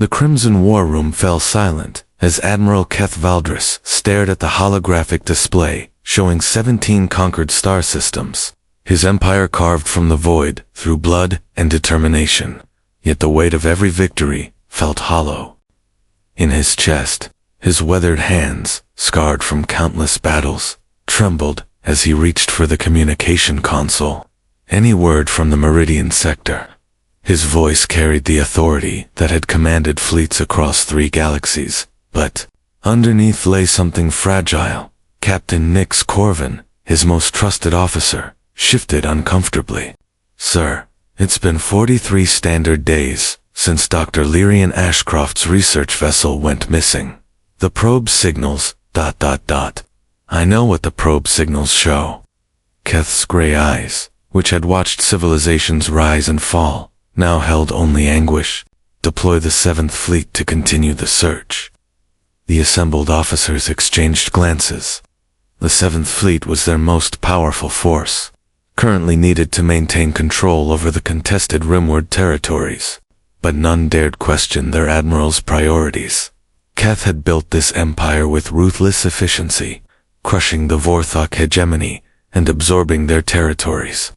The Crimson War Room fell silent as Admiral Keth Valdris stared at the holographic display showing 17 conquered star systems, his empire carved from the void through blood and determination. Yet the weight of every victory felt hollow. In his chest, his weathered hands, scarred from countless battles, trembled as he reached for the communication console. Any word from the Meridian sector. His voice carried the authority that had commanded fleets across 3 galaxies, but underneath lay something fragile. Captain Nix Corvin, his most trusted officer, shifted uncomfortably. "Sir, it's been 43 standard days since Dr. Lyrian Ashcroft's research vessel went missing. The probe signals, ... I know what the probe signals show." Keth's gray eyes, which had watched civilizations rise and fall, now held only anguish. "Deploy the 7th Fleet to continue the search." The assembled officers exchanged glances. The 7th Fleet was their most powerful force, currently needed to maintain control over the contested rimward territories. But none dared question their admiral's priorities. Keth had built this empire with ruthless efficiency, crushing the Vorthok hegemony and absorbing their territories,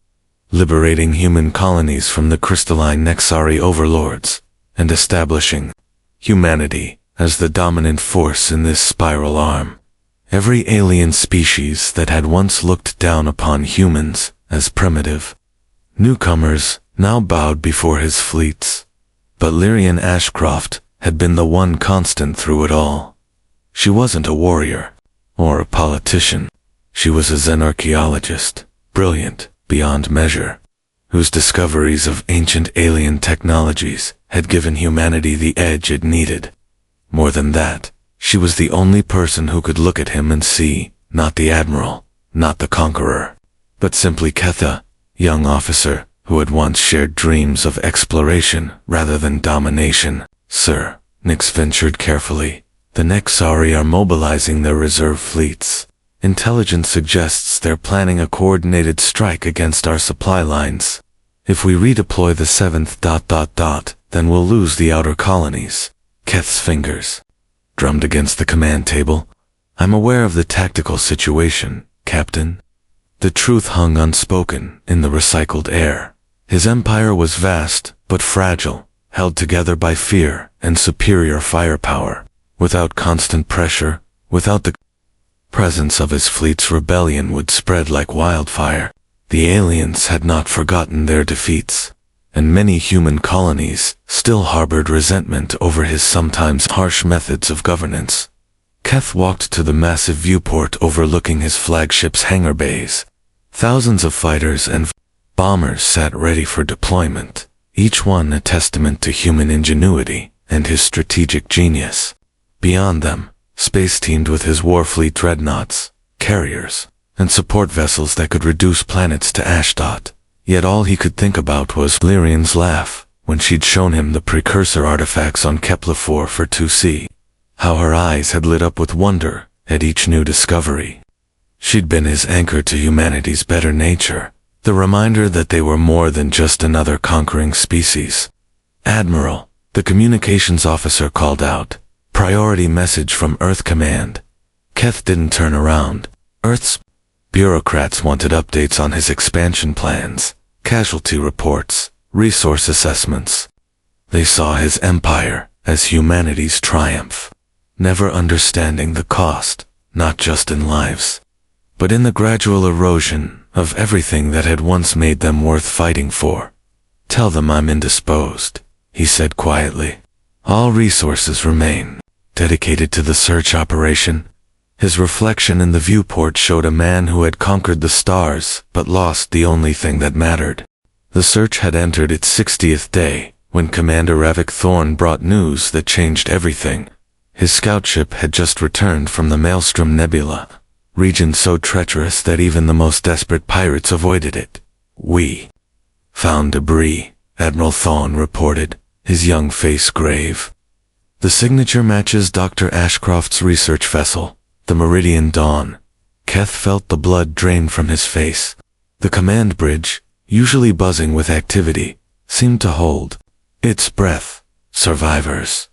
liberating human colonies from the crystalline Nexari overlords, and establishing humanity as the dominant force in this spiral arm. Every alien species that had once looked down upon humans as primitive newcomers now bowed before his fleets. But Lyrian Ashcroft had been the one constant through it all. She wasn't a warrior or a politician. She was a Zen archaeologist, brilliant beyond measure, whose discoveries of ancient alien technologies had given humanity the edge it needed. More than that, she was the only person who could look at him and see, not the admiral, not the conqueror, but simply Keth, a young officer who had once shared dreams of exploration rather than domination. "Sir," Nix ventured carefully, "the Nexari are mobilizing their reserve fleets. Intelligence suggests they're planning a coordinated strike against our supply lines. If we redeploy the 7th ... then we'll lose the outer colonies." Keth's fingers drummed against the command table. "I'm aware of the tactical situation, Captain." The truth hung unspoken in the recycled air. His empire was vast but fragile, held together by fear and superior firepower. Without constant pressure, without the presence of his fleets, rebellion would spread like wildfire. The aliens had not forgotten their defeats, and many human colonies still harbored resentment over his sometimes harsh methods of governance. Keth walked to the massive viewport overlooking his flagship's hangar bays. Thousands of fighters and bombers sat ready for deployment, each one a testament to human ingenuity and his strategic genius. Beyond them, space teamed with his warfleet dreadnoughts, carriers, and support vessels that could reduce planets to ash. Yet all he could think about was Lyrian's laugh when she'd shown him the precursor artifacts on Kepler-4 for 2C. How her eyes had lit up with wonder at each new discovery. She'd been his anchor to humanity's better nature, the reminder that they were more than just another conquering species. "Admiral," the communications officer called out. "Priority message from Earth Command." Keth didn't turn around. Earth's bureaucrats wanted updates on his expansion plans, casualty reports, resource assessments. They saw his empire as humanity's triumph, never understanding the cost, not just in lives, but in the gradual erosion of everything that had once made them worth fighting for. "Tell them I'm indisposed," he said quietly. "All resources remain dedicated to the search operation." His reflection in the viewport showed a man who had conquered the stars but lost the only thing that mattered. The search had entered its 60th day when Commander Ravik Thorn brought news that changed everything. His scout ship had just returned from the Maelstrom Nebula, region so treacherous that even the most desperate pirates avoided it. "We found debris," Admiral Thorn reported, his young face grave. "The signature matches Dr. Ashcroft's research vessel, the Meridian Dawn." Keth felt the blood drain from his face. The command bridge, usually buzzing with activity, seemed to hold its breath. "Survivors,"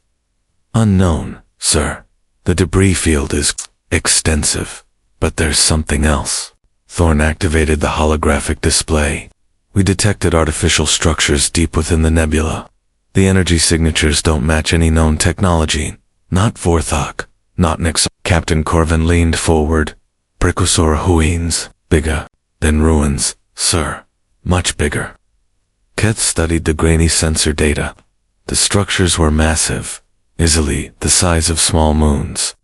Unknown, sir. The debris field is extensive, but there's something else. Thorne activated the holographic display. We detected artificial structures deep within the nebula. The energy signatures don't match any known technology. Not Vorthok, not Nix. Captain Corvin leaned forward. Precursor ruins, bigger than ruins, sir. Much bigger. Keth studied the grainy sensor data. The structures were massive, easily the size of small moons,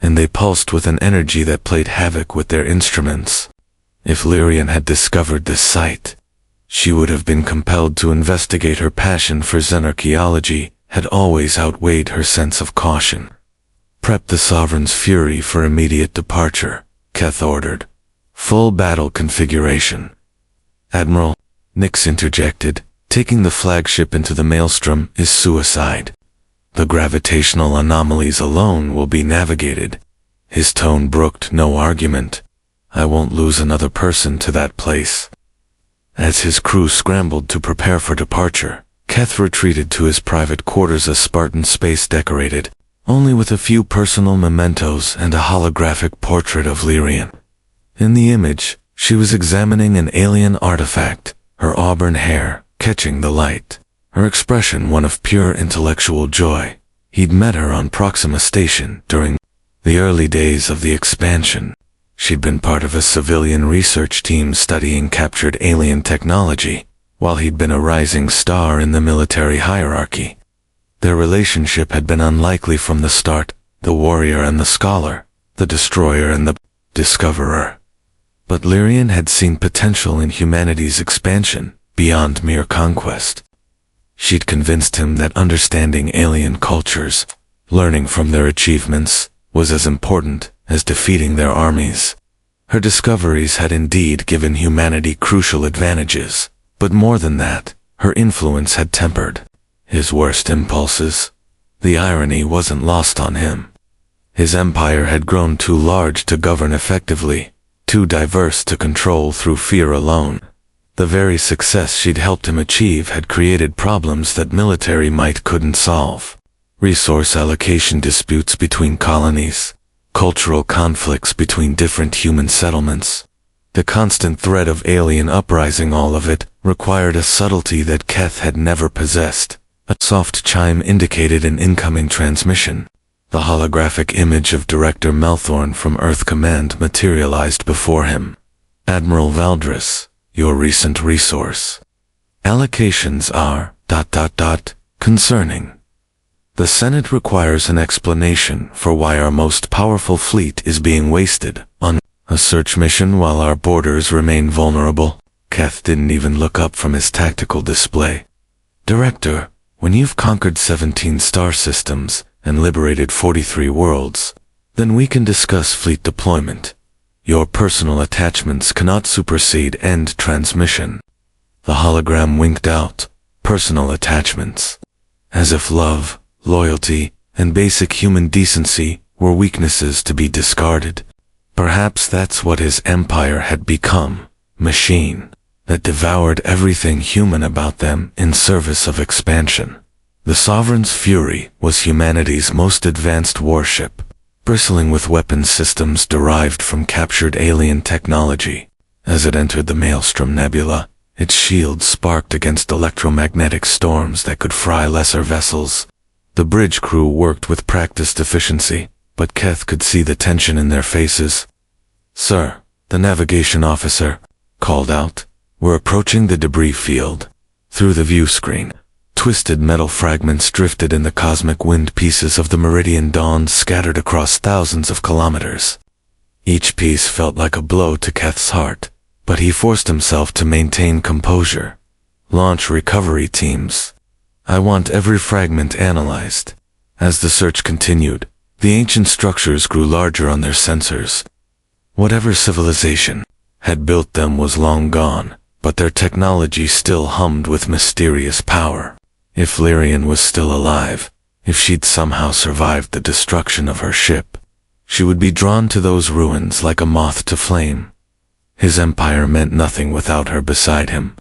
and they pulsed with an energy that played havoc with their instruments. If Lyrian had discovered this site, she would have been compelled to investigate. Her passion for xenarchaeology had always outweighed her sense of caution. Prep the Sovereign's Fury for immediate departure, Keth ordered. Full battle configuration. Admiral, Nix interjected, taking the flagship into the maelstrom is suicide. The gravitational anomalies alone will be navigated. His tone brooked no argument. I won't lose another person to that place. As his crew scrambled to prepare for departure, Keth retreated to his private quarters, a Spartan space decorated, only with a few personal mementos and a holographic portrait of Lyrian. In the image, she was examining an alien artifact, her auburn hair catching the light, her expression one of pure intellectual joy. He'd met her on Proxima Station during the early days of the expansion. She'd been part of a civilian research team studying captured alien technology, while he'd been a rising star in the military hierarchy. Their relationship had been unlikely from the start, the warrior and the scholar, the destroyer and the discoverer. But Lyrian had seen potential in humanity's expansion, beyond mere conquest. She'd convinced him that understanding alien cultures, learning from their achievements, was as important as defeating their armies. Her discoveries had indeed given humanity crucial advantages, but more than that, her influence had tempered his worst impulses. The irony wasn't lost on him. His empire had grown too large to govern effectively, too diverse to control through fear alone. The very success she'd helped him achieve had created problems that military might couldn't solve. Resource allocation disputes between colonies, cultural conflicts between different human settlements. The constant threat of alien uprising, all of it, required a subtlety that Keth had never possessed. A soft chime indicated an incoming transmission. The holographic image of Director Melthorn from Earth Command materialized before him. Admiral Valdris, your recent resource allocations are ... concerning. The Senate requires an explanation for why our most powerful fleet is being wasted on a search mission while our borders remain vulnerable. Keth didn't even look up from his tactical display. Director, when you've conquered 17 star systems and liberated 43 worlds, then we can discuss fleet deployment. Your personal attachments cannot supersede end transmission. The hologram winked out. Personal attachments. As if love, loyalty, and basic human decency were weaknesses to be discarded. Perhaps that's what his empire had become. Machine that devoured everything human about them in service of expansion. The Sovereign's Fury was humanity's most advanced warship, bristling with weapon systems derived from captured alien technology. As it entered the Maelstrom Nebula, its shields sparked against electromagnetic storms that could fry lesser vessels. The bridge crew worked with practiced efficiency, but Keth could see the tension in their faces. Sir, the navigation officer called out. We're approaching the debris field. Through the view screen, twisted metal fragments drifted in the cosmic wind, pieces of the Meridian Dawn scattered across thousands of kilometers. Each piece felt like a blow to Keth's heart, but he forced himself to maintain composure. Launch recovery teams. I want every fragment analyzed. As the search continued, the ancient structures grew larger on their sensors. Whatever civilization had built them was long gone, but their technology still hummed with mysterious power. If Lyrian was still alive, if she'd somehow survived the destruction of her ship, she would be drawn to those ruins like a moth to flame. His empire meant nothing without her beside him.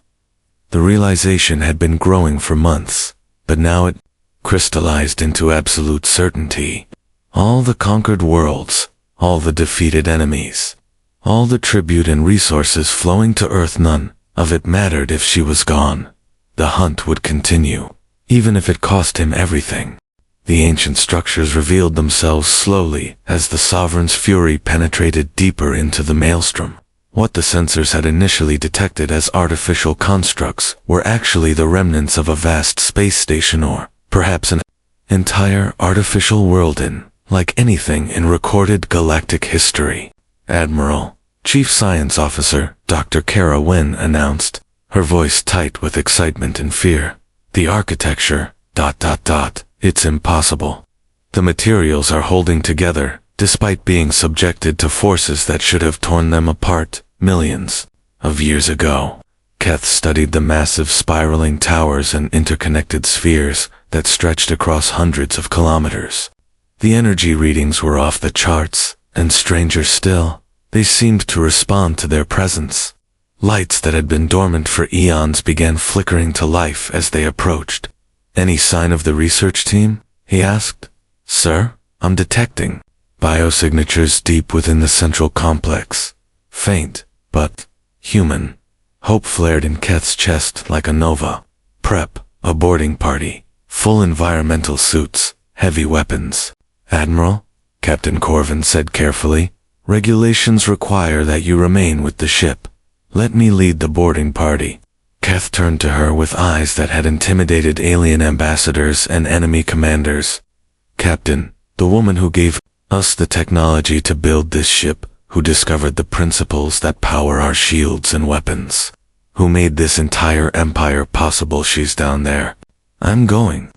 The realization had been growing for months, but now it crystallized into absolute certainty. All the conquered worlds, all the defeated enemies, all the tribute and resources flowing to Earth, none of it mattered if she was gone. The hunt would continue, even if it cost him everything. The ancient structures revealed themselves slowly as the Sovereign's fury penetrated deeper into the maelstrom. What the sensors had initially detected as artificial constructs were actually the remnants of a vast space station, or perhaps an entire artificial world like anything in recorded galactic history. "Admiral, Chief Science Officer Dr. Kara Wynn announced, her voice tight with excitement and fear. "The architecture, ... it's impossible. The materials are holding together, despite being subjected to forces that should have torn them apart millions of years ago." Keth studied the massive spiraling towers and interconnected spheres that stretched across hundreds of kilometers. The energy readings were off the charts, and stranger still, they seemed to respond to their presence. Lights that had been dormant for eons began flickering to life as they approached. "Any sign of the research team?" he asked. "Sir, I'm detecting biosignatures deep within the central complex. Faint, but human." Hope flared in Keth's chest like a nova. "Prep, a boarding party, full environmental suits, heavy weapons." "Admiral," Captain Corvin said carefully, "regulations require that you remain with the ship. Let me lead the boarding party." Keth turned to her with eyes that had intimidated alien ambassadors and enemy commanders. "Captain, the woman who gave us the technology to build this ship, who discovered the principles that power our shields and weapons, who made this entire empire possible, she's down there. I'm going."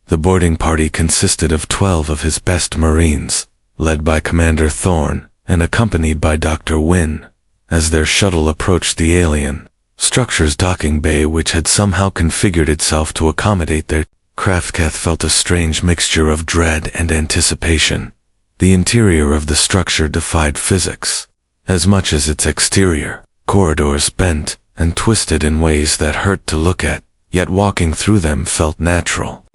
The boarding party consisted of 12 of his best Marines, led by Commander Thorne and accompanied by Dr. Wynn. As their shuttle approached the alien structure's docking bay, which had somehow configured itself to accommodate their craft, Keth felt a strange mixture of dread and anticipation. The interior of the structure defied physics, as much as its exterior. Corridors bent and twisted in ways that hurt to look at, yet walking through them felt natural.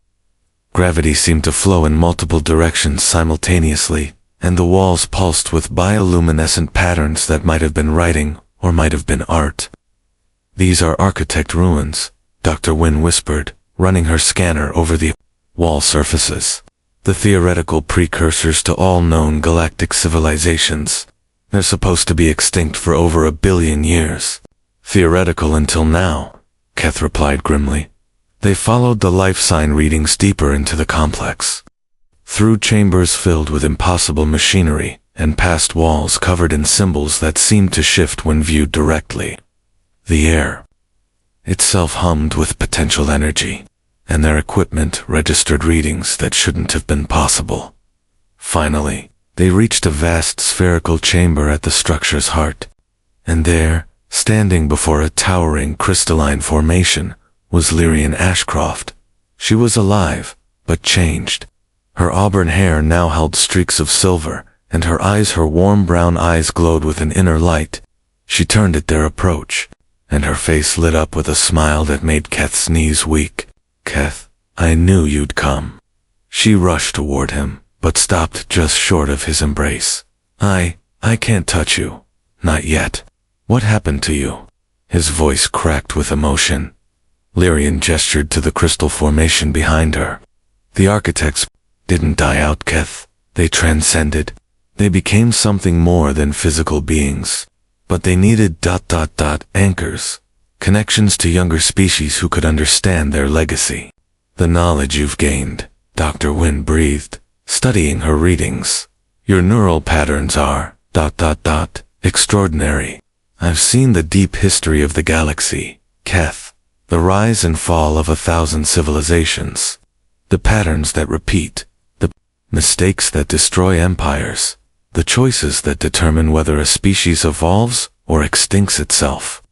Gravity seemed to flow in multiple directions simultaneously, and the walls pulsed with bioluminescent patterns that might have been writing or might have been art. "These are architect ruins," Dr. Wynn whispered, running her scanner over the wall surfaces. "The theoretical precursors to all known galactic civilizations. They're supposed to be extinct for over 1 billion years." "Theoretical until now," Keth replied grimly. They followed the life sign readings deeper into the complex, through chambers filled with impossible machinery, and past walls covered in symbols that seemed to shift when viewed directly. The air itself hummed with potential energy, and their equipment registered readings that shouldn't have been possible. Finally, they reached a vast spherical chamber at the structure's heart, and there, standing before a towering crystalline formation, was Lyrian Ashcroft. She was alive, but changed. Her auburn hair now held streaks of silver, and her warm brown eyes glowed with an inner light. She turned at their approach, and her face lit up with a smile that made Keth's knees weak. "Keth, I knew you'd come." She rushed toward him, but stopped just short of his embrace. I can't touch you. Not yet. What happened to you?" His voice cracked with emotion. Lyrian gestured to the crystal formation behind her. "The architects didn't die out, Keth. They transcended. They became something more than physical beings. But they needed ... anchors, connections to younger species who could understand their legacy." "The knowledge you've gained," Dr. Wynn breathed, studying her readings. "Your neural patterns are ... extraordinary. I've seen the deep history of the galaxy, Keth. The rise and fall of 1,000 civilizations. The patterns that repeat. The mistakes that destroy empires. The choices that determine whether a species evolves or extincts itself."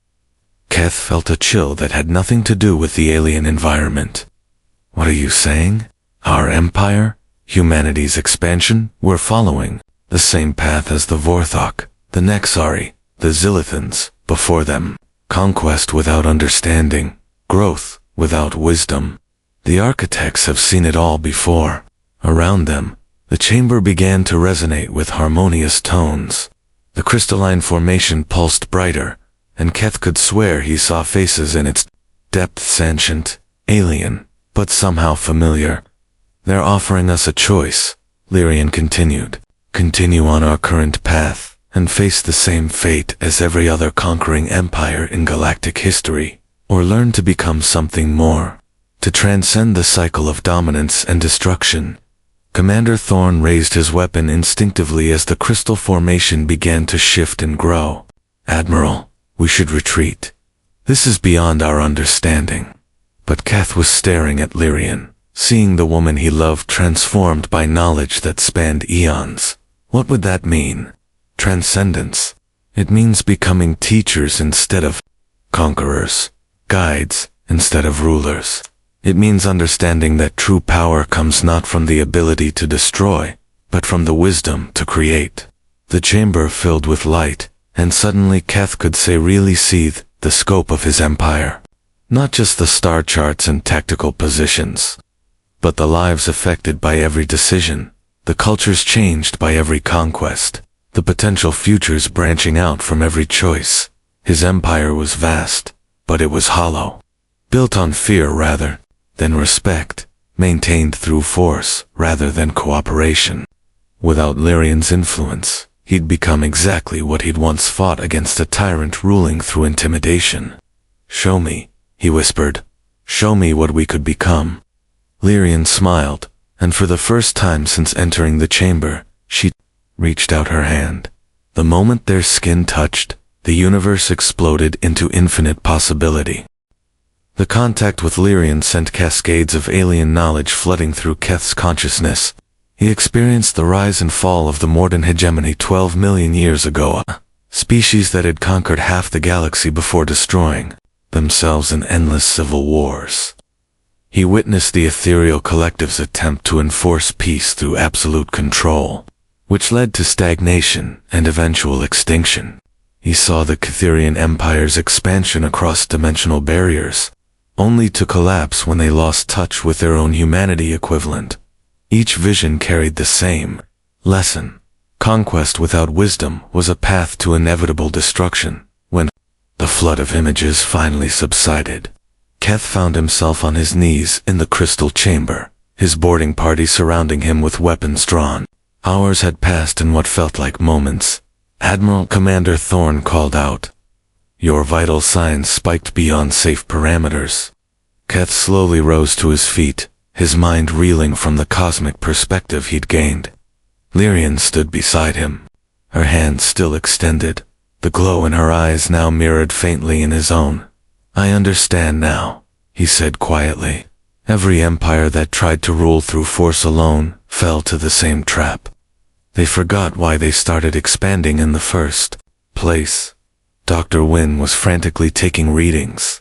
Keth felt a chill that had nothing to do with the alien environment. "What are you saying? Our empire? Humanity's expansion? We're following the same path as the Vorthok, the Nexari, the Zilithans, before them. Conquest without understanding. Growth without wisdom." The architects have seen it all before. Around them, the chamber began to resonate with harmonious tones. The crystalline formation pulsed brighter, and Keth could swear he saw faces in its depths, ancient, alien, but somehow familiar. They're offering us a choice, Lyrian continued. Continue on our current path, and face the same fate as every other conquering empire in galactic history, or learn to become something more, to transcend the cycle of dominance and destruction. Commander Thorn raised his weapon instinctively as the crystal formation began to shift and grow. Admiral, we should retreat. This is beyond our understanding. But Keth was staring at Lyrian, seeing the woman he loved transformed by knowledge that spanned eons. What would that mean? Transcendence. It means becoming teachers instead of conquerors, guides instead of rulers. It means understanding that true power comes not from the ability to destroy, but from the wisdom to create. The chamber filled with light, and suddenly Keth could really see the scope of his empire. Not just the star charts and tactical positions, but the lives affected by every decision, the cultures changed by every conquest, the potential futures branching out from every choice. His empire was vast, but it was hollow. Built on fear rather than respect, maintained through force rather than cooperation. Without Lyrian's influence, he'd become exactly what he'd once fought against, a tyrant ruling through intimidation. Show me, he whispered. Show me what we could become. Lyrian smiled, and for the first time since entering the chamber, she reached out her hand. The moment their skin touched, the universe exploded into infinite possibility. The contact with Lyrian sent cascades of alien knowledge flooding through Keth's consciousness. He experienced the rise and fall of the Mordan hegemony 12 million years ago, a species that had conquered half the galaxy before destroying themselves in endless civil wars. He witnessed the ethereal collective's attempt to enforce peace through absolute control, which led to stagnation and eventual extinction. He saw the Catherian Empire's expansion across dimensional barriers, only to collapse when they lost touch with their own humanity equivalent. Each vision carried the same lesson. Conquest without wisdom was a path to inevitable destruction. When the flood of images finally subsided, Keth found himself on his knees in the crystal chamber, his boarding party surrounding him with weapons drawn. Hours had passed in what felt like moments. Admiral, Commander Thorn called out. Your vital signs spiked beyond safe parameters. Keth slowly rose to his feet, his mind reeling from the cosmic perspective he'd gained. Lyrian stood beside him, her hand still extended, the glow in her eyes now mirrored faintly in his own. I understand now, he said quietly. Every empire that tried to rule through force alone fell to the same trap. They forgot why they started expanding in the first place. Dr. Wynne was frantically taking readings.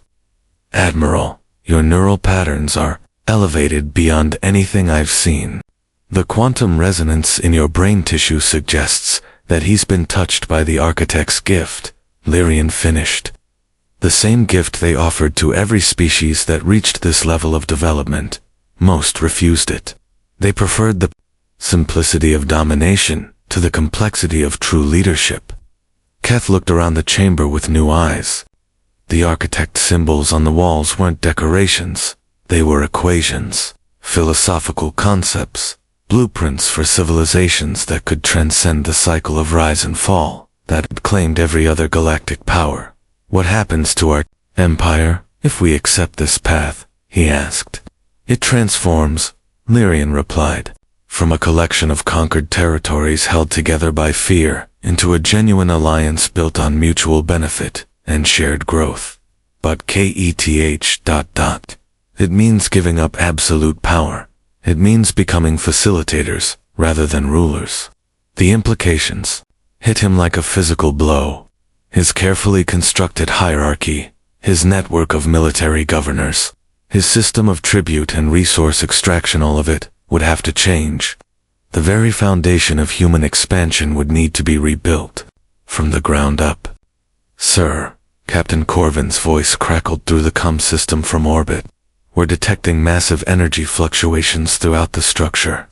Admiral, your neural patterns are elevated beyond anything I've seen. The quantum resonance in your brain tissue suggests that he's been touched by the architect's gift, Lyrian finished. The same gift they offered to every species that reached this level of development. Most refused it. They preferred the simplicity of domination to the complexity of true leadership. Keth looked around the chamber with new eyes. The architect symbols on the walls weren't decorations. They were equations, philosophical concepts, blueprints for civilizations that could transcend the cycle of rise and fall that had claimed every other galactic power. What happens to our empire if we accept this path? He asked. It transforms, Lyrian replied, from a collection of conquered territories held together by fear into a genuine alliance built on mutual benefit and shared growth. But it means giving up absolute power. It means becoming facilitators rather than rulers. The implications hit him like a physical blow. His carefully constructed hierarchy, his network of military governors, his system of tribute and resource extraction, all of it would have to change. The very foundation of human expansion would need to be rebuilt from the ground up. Sir, Captain Corvin's voice crackled through the comm system from orbit. We're detecting massive energy fluctuations throughout the structure.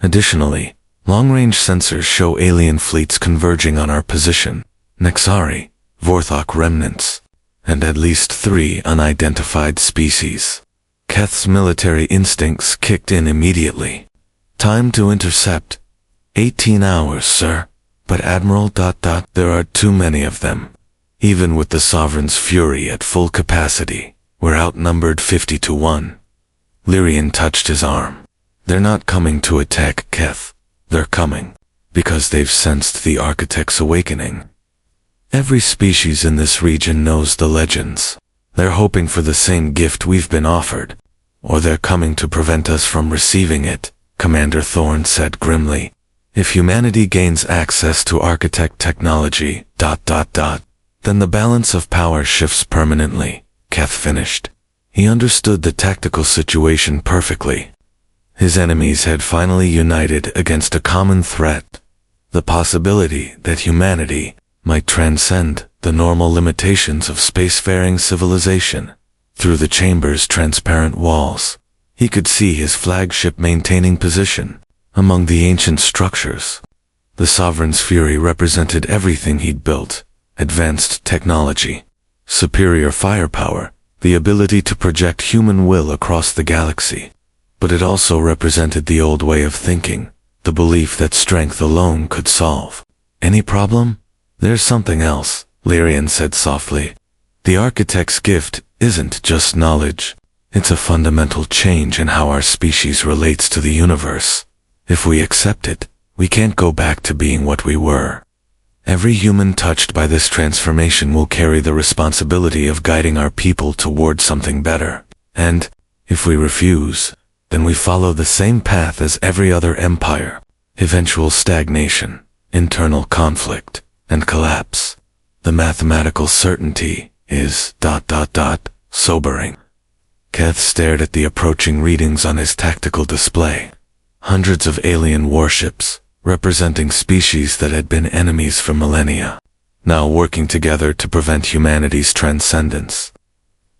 Additionally, long-range sensors show alien fleets converging on our position, Nexari, Vorthok remnants, and at least 3 unidentified species. Keth's military instincts kicked in immediately. Time to intercept. 18 hours, sir. But Admiral... there are too many of them. Even with the Sovereign's fury at full capacity, we're outnumbered 50 to 1. Lyrian touched his arm. They're not coming to attack Keth. They're coming because they've sensed the Architect's awakening. Every species in this region knows the legends. They're hoping for the same gift we've been offered, or they're coming to prevent us from receiving it, Commander Thorne said grimly. If humanity gains access to Architect technology... then the balance of power shifts permanently, Keth finished. He understood the tactical situation perfectly. His enemies had finally united against a common threat, the possibility that humanity might transcend the normal limitations of spacefaring civilization. Through the chamber's transparent walls, he could see his flagship maintaining position among the ancient structures. The Sovereign's fury represented everything he'd built: advanced technology, superior firepower, the ability to project human will across the galaxy. But it also represented the old way of thinking, the belief that strength alone could solve any problem. There's something else, Lyrian said softly. The Architect's gift isn't just knowledge. It's a fundamental change in how our species relates to the universe. If we accept it, we can't go back to being what we were. Every human touched by this transformation will carry the responsibility of guiding our people toward something better. And, if we refuse, then we follow the same path as every other empire: eventual stagnation, internal conflict, and collapse. The mathematical certainty is... sobering. Keth stared at the approaching readings on his tactical display. Hundreds of alien warships, representing species that had been enemies for millennia, now working together to prevent humanity's transcendence.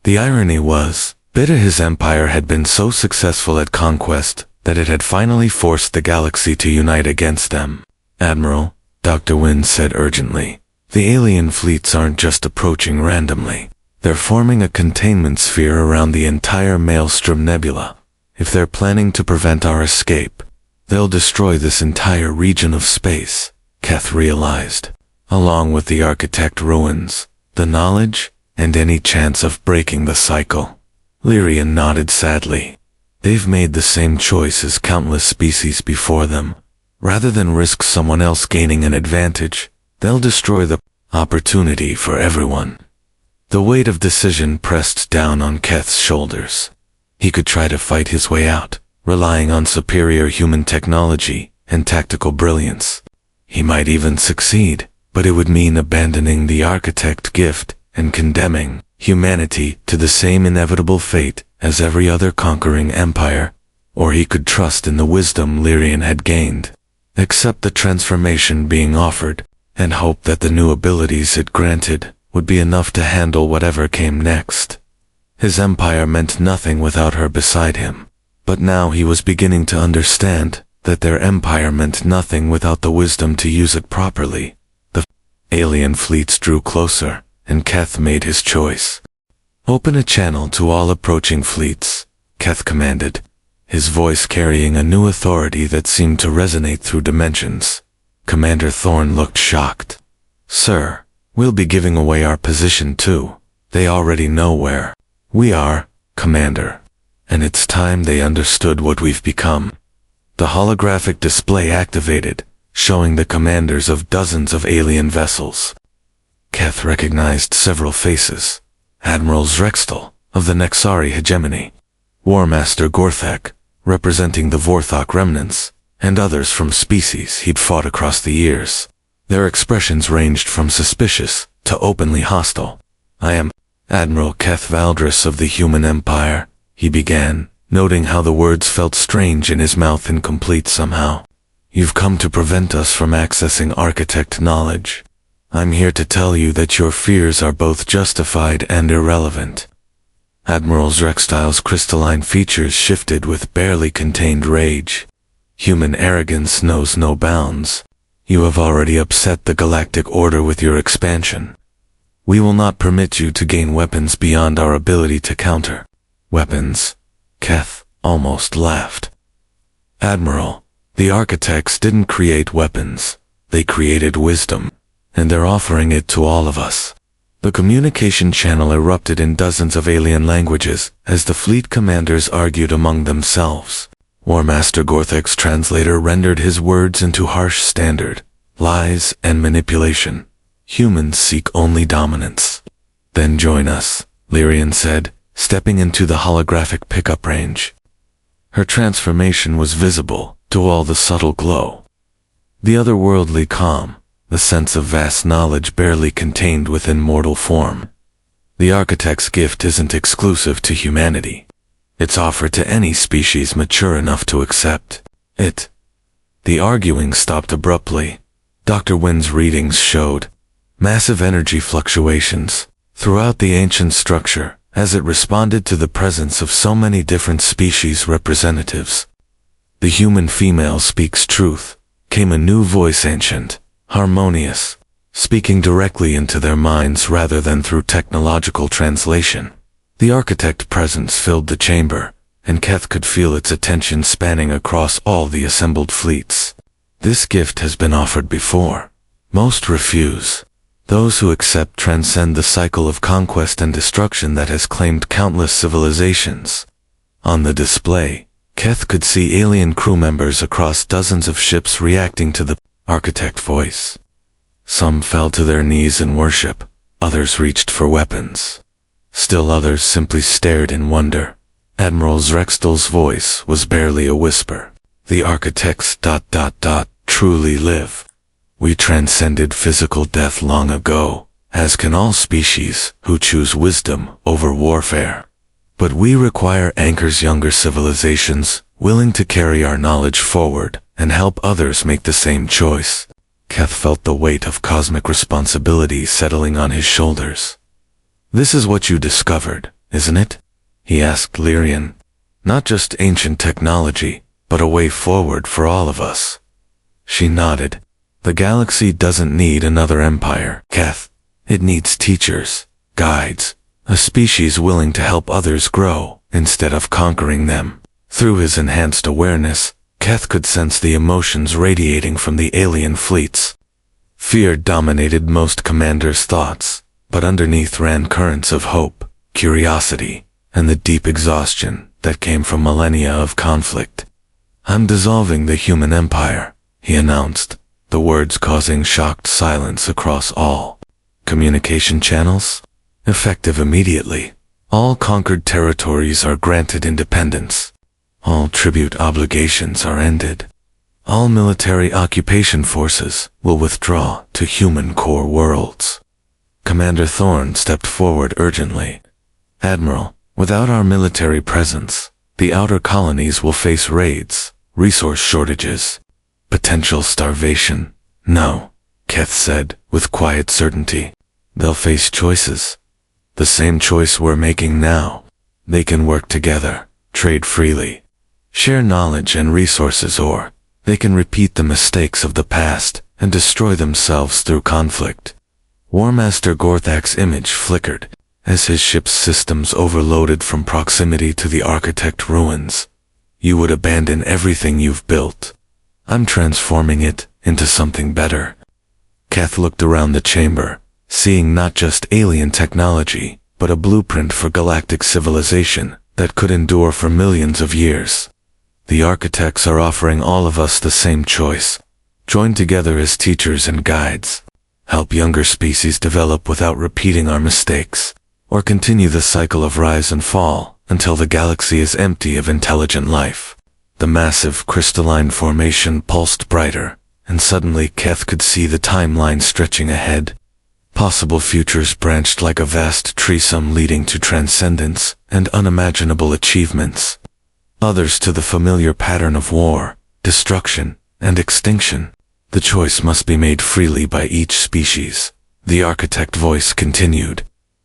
The irony was, his empire had been so successful at conquest that it had finally forced the galaxy to unite against them. Admiral, Dr. Wynne said urgently, the alien fleets aren't just approaching randomly. They're forming a containment sphere around the entire Maelstrom Nebula. If they're planning to prevent our escape, they'll destroy this entire region of space, Keth realized, along with the Architect ruins, the knowledge, and any chance of breaking the cycle. Lyrian nodded sadly. They've made the same choice as countless species before them. Rather than risk someone else gaining an advantage, they'll destroy the opportunity for everyone. The weight of decision pressed down on Keth's shoulders. He could try to fight his way out, relying on superior human technology and tactical brilliance. He might even succeed, but it would mean abandoning the Architect gift and condemning humanity to the same inevitable fate as every other conquering empire. Or he could trust in the wisdom Lyrian had gained, accept the transformation being offered, and hope that the new abilities it granted would be enough to handle whatever came next. His empire meant nothing without her beside him, but now he was beginning to understand that their empire meant nothing without the wisdom to use it properly. The alien fleets drew closer, and Keth made his choice. Open a channel to all approaching fleets, Keth commanded, his voice carrying a new authority that seemed to resonate through dimensions. Commander Thorne looked shocked. Sir, we'll be giving away our position too. They already know where we are, Commander. And it's time they understood what we've become. The holographic display activated, showing the commanders of dozens of alien vessels. Keth recognized several faces. Admiral Zrextal, of the Nexari hegemony, War Master Gorthek, representing the Vorthok remnants, and others from species he'd fought across the years. Their expressions ranged from suspicious to openly hostile. I am Admiral Keth Valdris of the Human Empire, he began, noting how the words felt strange in his mouth, incomplete somehow. You've come to prevent us from accessing Architect knowledge. I'm here to tell you that your fears are both justified and irrelevant. Admiral Zrextile's crystalline features shifted with barely contained rage. Human arrogance knows no bounds. You have already upset the galactic order with your expansion. We will not permit you to gain weapons beyond our ability to counter. Weapons? Keth almost laughed. Admiral, the architects didn't create weapons. They created wisdom, and they're offering it to all of us. The communication channel erupted in dozens of alien languages as the fleet commanders argued among themselves. War Master Gorthek's translator rendered his words into harsh standard, lies and manipulation. Humans seek only dominance. Then join us, Lyrian said, stepping into the holographic pickup range. Her transformation was visible to all the subtle glow. The otherworldly calm, the sense of vast knowledge barely contained within mortal form. The architect's gift isn't exclusive to humanity. It's offered to any species mature enough to accept it. The arguing stopped abruptly. Dr. Wynn's readings showed massive energy fluctuations throughout the ancient structure as it responded to the presence of so many different species representatives. The human female speaks truth, came a new voice, ancient, harmonious, speaking directly into their minds rather than through technological translation. The architect presence filled the chamber, and Keth could feel its attention spanning across all the assembled fleets. This gift has been offered before. Most refuse. Those who accept transcend the cycle of conquest and destruction that has claimed countless civilizations. On the display, Keth could see alien crew members across dozens of ships reacting to the architect voice. Some fell to their knees in worship, others reached for weapons. Still others simply stared in wonder. Admiral Zrextile's voice was barely a whisper. The architects ... truly live. We transcended physical death long ago, as can all species who choose wisdom over warfare. But we require anchors younger civilizations, willing to carry our knowledge forward and help others make the same choice. Keth felt the weight of cosmic responsibility settling on his shoulders. This is what you discovered, isn't it? He asked Lyrian. Not just ancient technology, but a way forward for all of us. She nodded. The galaxy doesn't need another empire, Keth. It needs teachers, guides, a species willing to help others grow instead of conquering them. Through his enhanced awareness, Keth could sense the emotions radiating from the alien fleets. Fear dominated most commanders' thoughts, but underneath ran currents of hope, curiosity, and the deep exhaustion that came from millennia of conflict. I'm dissolving the human empire, he announced, the words causing shocked silence across all communication channels. Effective immediately, all conquered territories are granted independence. All tribute obligations are ended. All military occupation forces will withdraw to human core worlds. Commander Thorne stepped forward urgently. Admiral, without our military presence, the outer colonies will face raids, resource shortages, potential starvation. No, Keth said with quiet certainty. They'll face choices. The same choice we're making now. They can work together, trade freely, share knowledge and resources, or they can repeat the mistakes of the past and destroy themselves through conflict. War Master Gorthek's image flickered as his ship's systems overloaded from proximity to the architect ruins. You would abandon everything you've built. I'm transforming it into something better. Keth looked around the chamber, seeing not just alien technology, but a blueprint for galactic civilization that could endure for millions of years. The architects are offering all of us the same choice. Join together as teachers and guides. Help younger species develop without repeating our mistakes, or continue the cycle of rise and fall until the galaxy is empty of intelligent life. The massive crystalline formation pulsed brighter, and suddenly Keth could see the timeline stretching ahead. Possible futures branched like a vast tree, some leading to transcendence and unimaginable achievements. Others to the familiar pattern of war, destruction, and extinction. The choice must be made freely by each species. The architect voice continued.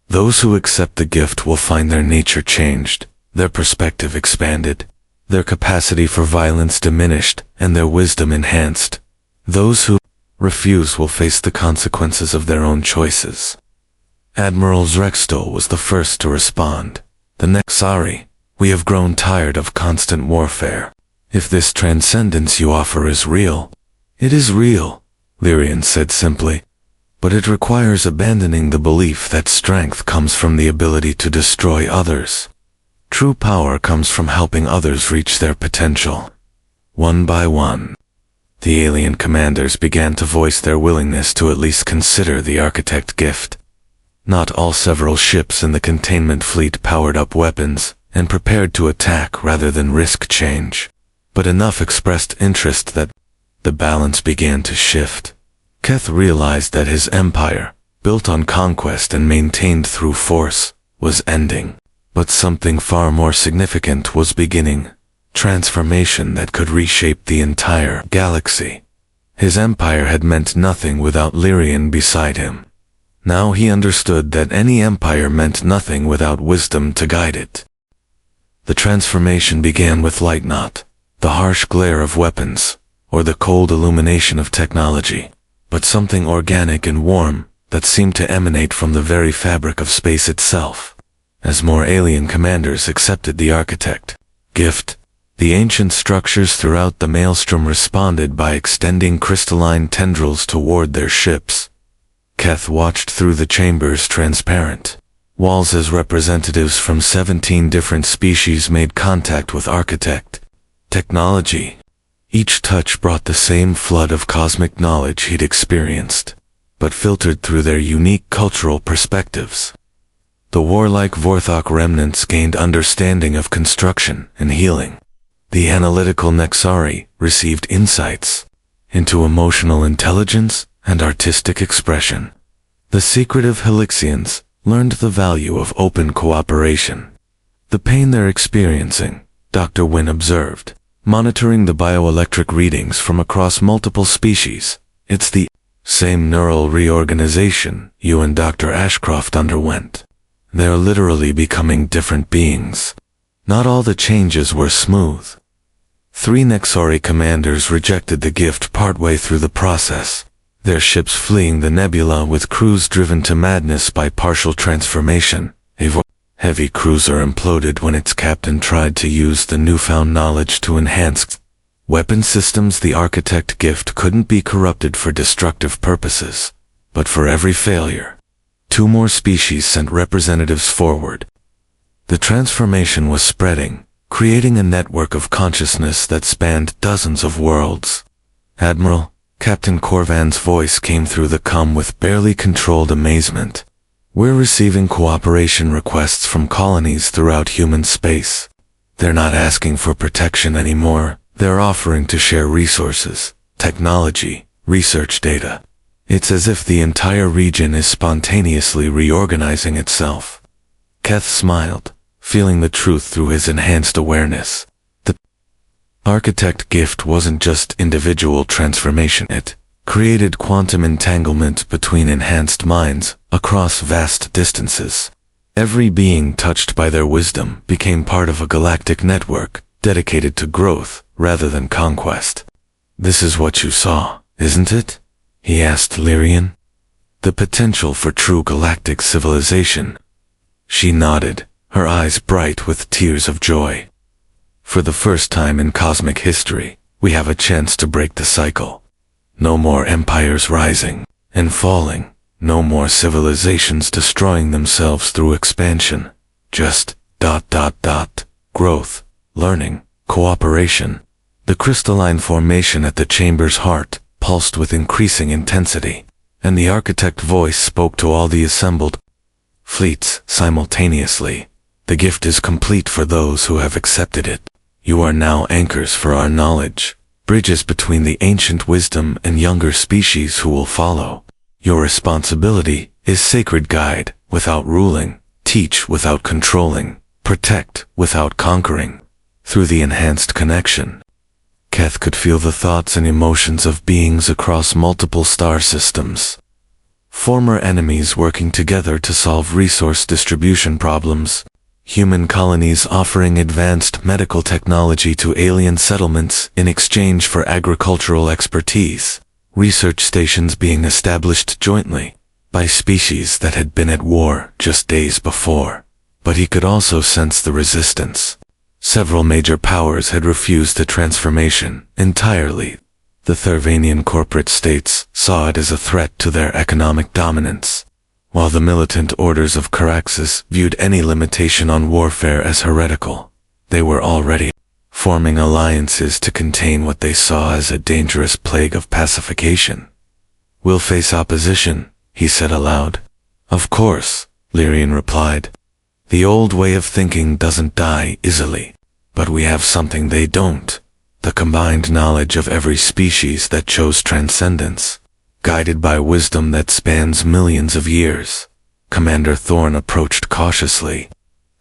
Those who accept the gift will find their nature changed, their perspective expanded, their capacity for violence diminished, and their wisdom enhanced. Those who refuse will face the consequences of their own choices. Admiral Zrextol was the first to respond. The next, sorry, we have grown tired of constant warfare. If this transcendence you offer is real, it is real, Lyrian said simply. But it requires abandoning the belief that strength comes from the ability to destroy others. True power comes from helping others reach their potential. One by one, the alien commanders began to voice their willingness to at least consider the architect gift. Not all. Several ships in the containment fleet powered up weapons and prepared to attack rather than risk change. But enough expressed interest that the balance began to shift. Keth realized that his empire, built on conquest and maintained through force, was ending. But something far more significant was beginning. Transformation that could reshape the entire galaxy. His empire had meant nothing without Lyrian beside him. Now he understood that any empire meant nothing without wisdom to guide it. The transformation began with light, not the harsh glare of weapons, or the cold illumination of technology, but something organic and warm that seemed to emanate from the very fabric of space itself. As more alien commanders accepted the architect gift, the ancient structures throughout the maelstrom responded by extending crystalline tendrils toward their ships. Keth watched through the chamber's transparent walls as representatives from 17 different species made contact with architect technology. Each touch brought the same flood of cosmic knowledge he'd experienced, but filtered through their unique cultural perspectives. The warlike Vorthok remnants gained understanding of construction and healing. The analytical Nexari received insights into emotional intelligence and artistic expression. The secretive Helixians learned the value of open cooperation. The pain they're experiencing, Dr. Wynne observed, monitoring the bioelectric readings from across multiple species. It's the same neural reorganization you and Dr. Ashcroft underwent. They're literally becoming different beings. Not all the changes were smooth. 3 Nexari commanders rejected the gift partway through the process, their ships fleeing the nebula with crews driven to madness by partial transformation. A heavy cruiser imploded when its captain tried to use the newfound knowledge to enhance weapon systems. The architect gift couldn't be corrupted for destructive purposes, but for every failure, 2 more species sent representatives forward. The transformation was spreading, creating a network of consciousness that spanned dozens of worlds. Admiral, Captain Corvan's voice came through the comm with barely controlled amazement. We're receiving cooperation requests from colonies throughout human space. They're not asking for protection anymore. They're offering to share resources, technology, research data. It's as if the entire region is spontaneously reorganizing itself. Keth smiled, feeling the truth through his enhanced awareness. The architect gift wasn't just individual transformation. It created quantum entanglement between enhanced minds across vast distances. Every being touched by their wisdom became part of a galactic network dedicated to growth rather than conquest. This is what you saw, isn't it? He asked Lyrian. The potential for true galactic civilization. She nodded, her eyes bright with tears of joy. For the first time in cosmic history, we have a chance to break the cycle. No more empires rising and falling. No more civilizations destroying themselves through expansion. Just ... growth, learning, cooperation. The crystalline formation at the chamber's heart pulsed with increasing intensity, and the architect voice spoke to all the assembled fleets simultaneously. The gift is complete for those who have accepted it. You are now anchors for our knowledge, bridges between the ancient wisdom and younger species who will follow. Your responsibility is sacred: guide without ruling, teach without controlling, protect without conquering. Through the enhanced connection, Keth could feel the thoughts and emotions of beings across multiple star systems. former enemies working together to solve resource distribution problems, human colonies offering advanced medical technology to alien settlements in exchange for agricultural expertise, research stations being established jointly by species that had been at war just days before. But he could also sense the resistance. Several major powers had refused the transformation entirely. The Thervanian corporate states saw it as a threat to their economic dominance, while the militant orders of Caraxes viewed any limitation on warfare as heretical. They were already forming alliances to contain what they saw as a dangerous plague of pacification. "We'll face opposition," he said aloud. "Of course," Lyrian replied. "The old way of thinking doesn't die easily, but we have something they don't. The combined knowledge of every species that chose transcendence, guided by wisdom that spans millions of years." Commander Thorne approached cautiously.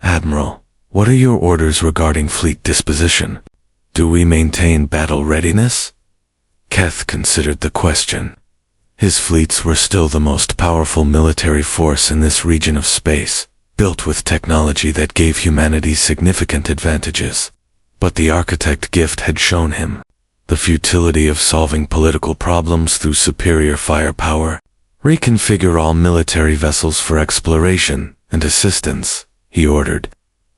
"Admiral, what are your orders regarding fleet disposition? Do we maintain battle readiness?" Keth considered the question. His fleets were still the most powerful military force in this region of space, built with technology that gave humanity significant advantages. But the architect gift had shown him the futility of solving political problems through superior firepower. "Reconfigure all military vessels for exploration and assistance," he ordered.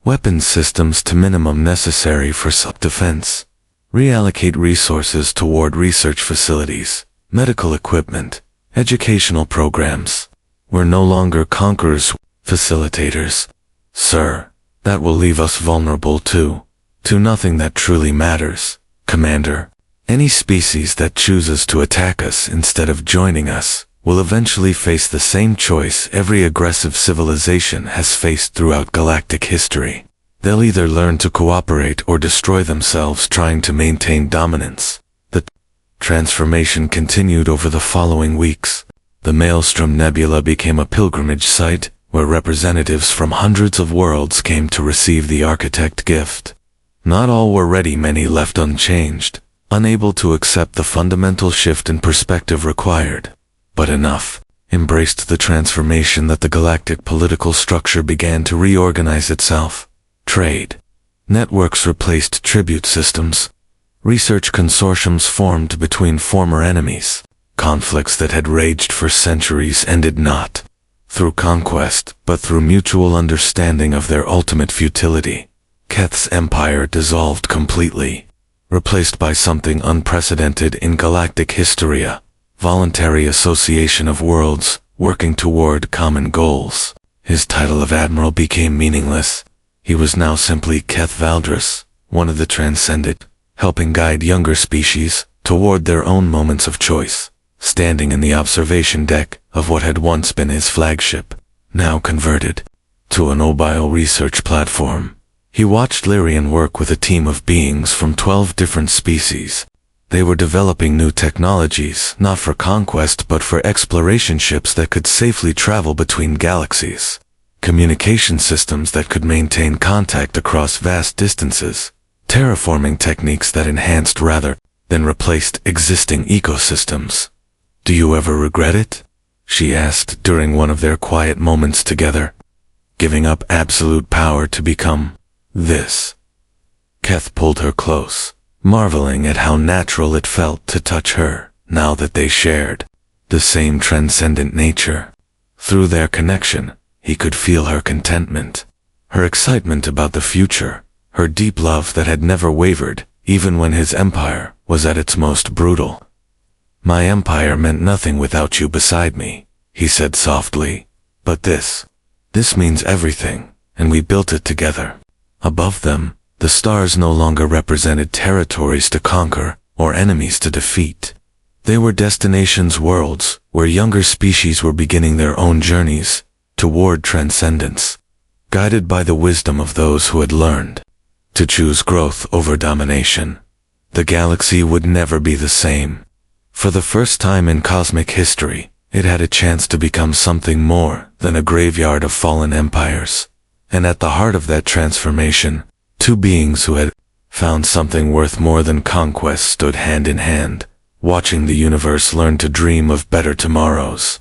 "Weapons systems to minimum necessary for self-defense. Reallocate resources toward research facilities, medical equipment, educational programs. We're no longer conquerors, facilitators. Sir, that will leave us vulnerable to nothing that truly matters, Commander. Any species that chooses to attack us instead of joining us will eventually face the same choice every aggressive civilization has faced throughout galactic history. They'll either learn to cooperate or destroy themselves trying to maintain dominance." The transformation continued over the following weeks. The Maelstrom Nebula became a pilgrimage site where representatives from hundreds of worlds came to receive the architect gift. Not all were ready, many left unchanged, unable to accept the fundamental shift in perspective required. But enough embraced the transformation that the galactic political structure began to reorganize itself. Trade networks replaced tribute systems. Research consortiums formed between former enemies. Conflicts that had raged for centuries ended not through conquest, but through mutual understanding of their ultimate futility. Keth's empire dissolved completely, replaced by something unprecedented in galactic history, a voluntary association of worlds working toward common goals. His title of admiral became meaningless. He was now simply Keth Valdris, one of the transcendent, helping guide younger species toward their own moments of choice. Standing in the observation deck of what had once been his flagship, now converted to an mobile research platform, he watched Lyrian work with a team of beings from 12 different species. They were developing new technologies, not for conquest but for exploration ships that could safely travel between galaxies, communication systems that could maintain contact across vast distances, terraforming techniques that enhanced rather than replaced existing ecosystems. "Do you ever regret it?" she asked during one of their quiet moments together. "Giving up absolute power to become this?" Keth pulled her close, marveling at how natural it felt to touch her, now that they shared the same transcendent nature. Through their connection, he could feel her contentment, her excitement about the future, her deep love that had never wavered, even when his empire was at its most brutal. "My empire meant nothing without you beside me," he said softly. "But this means everything, and we built it together." Above them, the stars no longer represented territories to conquer or enemies to defeat. They were destinations, worlds, where younger species were beginning their own journeys toward transcendence, guided by the wisdom of those who had learned to choose growth over domination. The galaxy would never be the same. For the first time in cosmic history, it had a chance to become something more than a graveyard of fallen empires. And at the heart of that transformation, two beings who had found something worth more than conquest stood hand in hand, watching the universe learn to dream of better tomorrows.